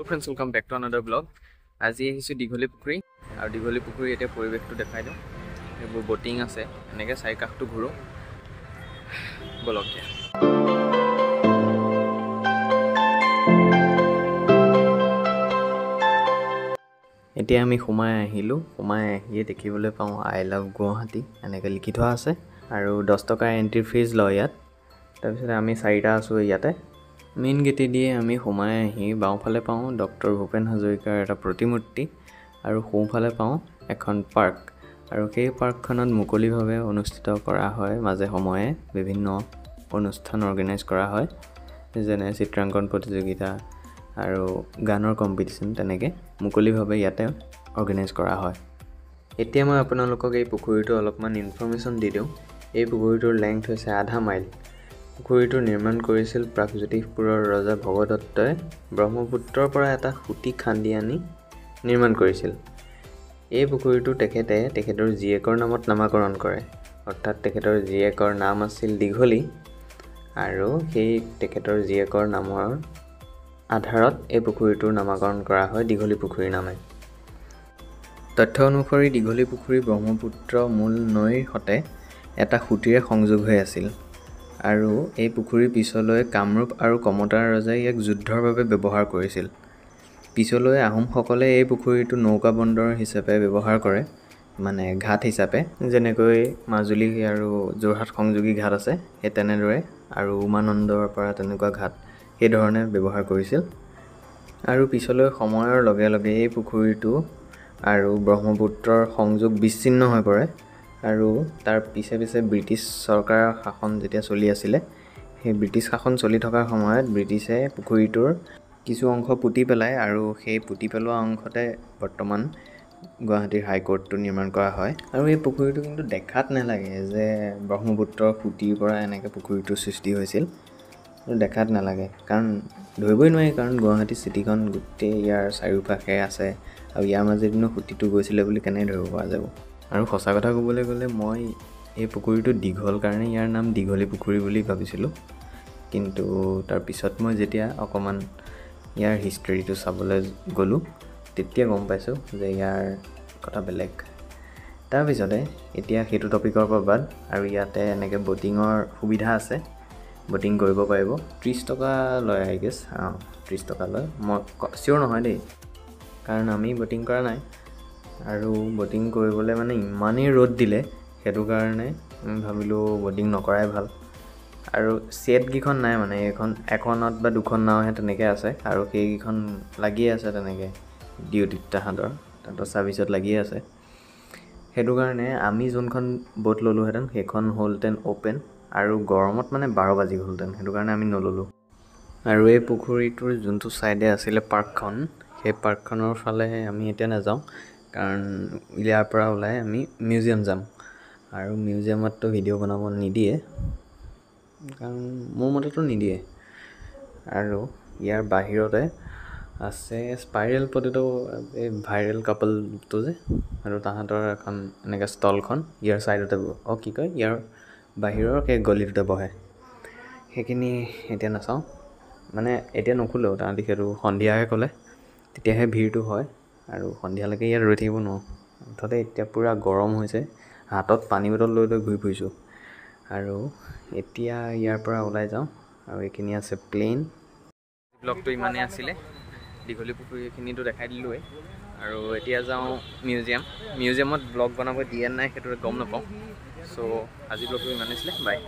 Hello friends, welcome back to another vlog. আজি আহিছো দীঘলী পুখুৰী আৰু দীঘলী পুখুৰী এতিয়া পৰিৱেশটো দেখাই দিওঁ। এইবোৰ বোটিং আছে, এনেকৈ চাৰি কাষটো ঘূৰো বলক দিয়া। এতিয়া আমি সোমাই আহিয়ে দেখিবলৈ পাওঁ আই লাভ গুৱাহাটী এনেকৈ লিখি থোৱা আছে আৰু 10 টকা এন্ট্ৰি ফিজ লয় ইয়াত। তাৰপিছত আমি চাৰিটা আছোঁ ইয়াতে। মেইন গেটে দিয়ে আমি সোমাই আহি বাওঁফালে পাওঁ ডক্টৰ ভূপেন হাজৰিকাৰ এটা প্ৰতিমূৰ্তি আৰু সোঁফালে পাওঁ এখন পাৰ্ক আৰু সেই পাৰ্কখনত মুকলিভাৱে অনুষ্ঠিত কৰা হয় মাজে সময়ে বিভিন্ন অনুষ্ঠান অৰ্গেনাইজ কৰা হয় যেনে চিত্ৰাংকন প্ৰতিযোগিতা আৰু গানৰ কম্পিটিশ্যন তেনেকৈ মুকলিভাৱে ইয়াতে অৰ্গেনাইজ কৰা হয়। এতিয়া মই আপোনালোকক এই পুখুৰীটো অলপমান ইনফৰমেশ্যন দি দিওঁ। এই পুখুৰীটোৰ লেংথ হৈছে আধা মাইল। পুখুৰীটো নিৰ্মাণ কৰিছিল প্ৰাগজ্যোতিষপুৰৰ ৰজা ভগদত্তই ব্ৰহ্মপুত্ৰৰ পৰা এটা সুঁতি খান্দি আনি নিৰ্মাণ কৰিছিল। এই পুখুৰীটো তেখেতৰ জীয়েকৰ নামত নামাকৰণ কৰে, অৰ্থাৎ তেখেতৰ জীয়েকৰ নাম আছিল দীঘলী আৰু সেই তেখেতৰ জীয়েকৰ নামৰ আধাৰত এই পুখুৰীটোৰ নামাকৰণ কৰা হয় দীঘলী পুখুৰী নামে। তথ্য অনুসৰি দীঘলী পুখুৰী ব্ৰহ্মপুত্ৰ মূল নৈৰ সৈতে এটা সুঁতিৰে সংযোগ হৈ আছিল আৰু এই পুখুৰী পিছলৈ কামৰূপ আৰু কমতাৰ ৰজাই ইয়াক যুদ্ধৰ বাবে ব্যৱহাৰ কৰিছিল। পিছলৈ আহোমসকলে এই পুখুৰীটো নৌকা বন্দৰ হিচাপে ব্যৱহাৰ কৰে, মানে ঘাট হিচাপে, যেনেকৈ মাজুলী আৰু যোৰহাট সংযোগী ঘাট আছে সেই তেনেদৰে আৰু উমানন্দৰ পৰা তেনেকুৱা ঘাট সেইধৰণে ব্যৱহাৰ কৰিছিল। আৰু পিছলৈ সময়ৰ লগে লগে এই পুখুৰীটো আৰু ব্ৰহ্মপুত্ৰৰ সংযোগ বিচ্ছিন্ন হৈ পৰে আৰু তাৰ পিছে ব্ৰিটিছ চৰকাৰৰ শাসন যেতিয়া চলি আছিলে সেই ব্ৰিটিছ শাসন চলি থকাৰ সময়ত ব্ৰিটিছে পুখুৰীটোৰ কিছু অংশ পুতি পেলায় আৰু সেই পুতি পেলোৱা অংশতে বৰ্তমান গুৱাহাটীৰ হাইকোৰ্টটো নিৰ্মাণ কৰা হয়। আৰু এই পুখুৰীটো কিন্তু দেখাত নালাগে যে ব্ৰহ্মপুত্ৰৰ সুঁতিৰ পৰা এনেকৈ পুখুৰীটোৰ সৃষ্টি হৈছিল, দেখাত নালাগে কাৰণ ধৰিবই নোৱাৰি, কাৰণ গুৱাহাটী চিটিখন গোটেই ইয়াৰ চাৰিওকাষে আছে আৰু ইয়াৰ মাজেদিনো সুঁতিটো গৈছিলে বুলি কেনেকৈ ধৰিব পৰা যাব। আৰু সঁচা কথা ক'বলৈ গ'লে মই এই পুখুৰীটো দীঘল কাৰণে ইয়াৰ নাম দীঘলী পুখুৰী বুলি ভাবিছিলোঁ, কিন্তু তাৰপিছত মই যেতিয়া অকণমান ইয়াৰ হিষ্টৰীটো চাবলৈ গ'লোঁ তেতিয়া গম পাইছোঁ যে ইয়াৰ কথা বেলেগ। তাৰপিছতে এতিয়া সেইটো টপিকৰ পৰা বাদ আৰু ইয়াতে এনেকৈ ব'টিঙৰ সুবিধা আছে, ব'টিং কৰিব পাৰিব। 30 টকা লয় আই গেছ, 30 টকা লয়, মই চিয়'ৰ নহয় দেই কাৰণ আমি ব'টিং কৰা নাই আৰু ব'টিং কৰিবলৈ মানে ইমানেই ৰ'দ দিলে সেইটো কাৰণে আমি ভাবিলোঁ ব'টিং নকৰাই ভাল। আৰু ছেটকেইখন নাই, মানে এখনত বা দুখন নাওহে তেনেকৈ আছে আৰু সেইকেইখন লাগিয়ে আছে তেনেকৈ ডিউটিত তাহাঁতৰ ছাৰ্ভিচত লাগিয়ে আছে। সেইটো কাৰণে আমি যোনখন ব'ট ল'লোহেঁতেন সেইখন হ'লহেঁতেন অ'পেন আৰু গৰমত মানে 12 বাজি গ'লহেঁতেন, সেইটো কাৰণে আমি নল'লোঁ। আৰু এই পুখুৰীটোৰ যোনটো ছাইডে আছিলে পাৰ্কখন, সেই পাৰ্কখনৰ ফালে আমি এতিয়া নাযাওঁ কাৰণ ইয়াৰ পৰা ওলাই আমি মিউজিয়াম যাম আৰু মিউজিয়ামততো ভিডিঅ' বনাব নিদিয়ে, কাৰণ মোৰ মতেতো নিদিয়ে। আৰু ইয়াৰ বাহিৰতে আছে স্পাইৰেল পটেটো, এই ভাইৰেল কাপলটো যে, আৰু তাহাঁতৰ এখন এনেকৈ ষ্টলখন ইয়াৰ ছাইডতে ইয়াৰ বাহিৰৰ সেই গলিটোতে বহে। সেইখিনি এতিয়া নাচাওঁ, মানে এতিয়া নোখোলেও, তাহাঁতি সেইটো সন্ধিয়াহে ক'লে তেতিয়াহে ভিৰটো হয় আৰু সন্ধিয়ালৈকে ইয়াত ৰৈ থাকিব নোৱাৰোঁ। মুঠতে এতিয়া পূৰা গৰম হৈছে, হাতত পানী বটল লৈ ঘূৰি ফুৰিছোঁ আৰু এতিয়া ইয়াৰ পৰা ওলাই যাওঁ আৰু এইখিনি আছে প্লেইন। ব্লগটো ইমানেই আছিলে, দীঘলী পুখুৰী এইখিনিতো দেখাই দিলোঁৱেই আৰু এতিয়া যাওঁ মিউজিয়ামত ব্লগ বনাব দিয়ে নাই সেইটো গম নাপাওঁ। চ' আজি ব্লগটো ইমানেই আছিলে, বাই।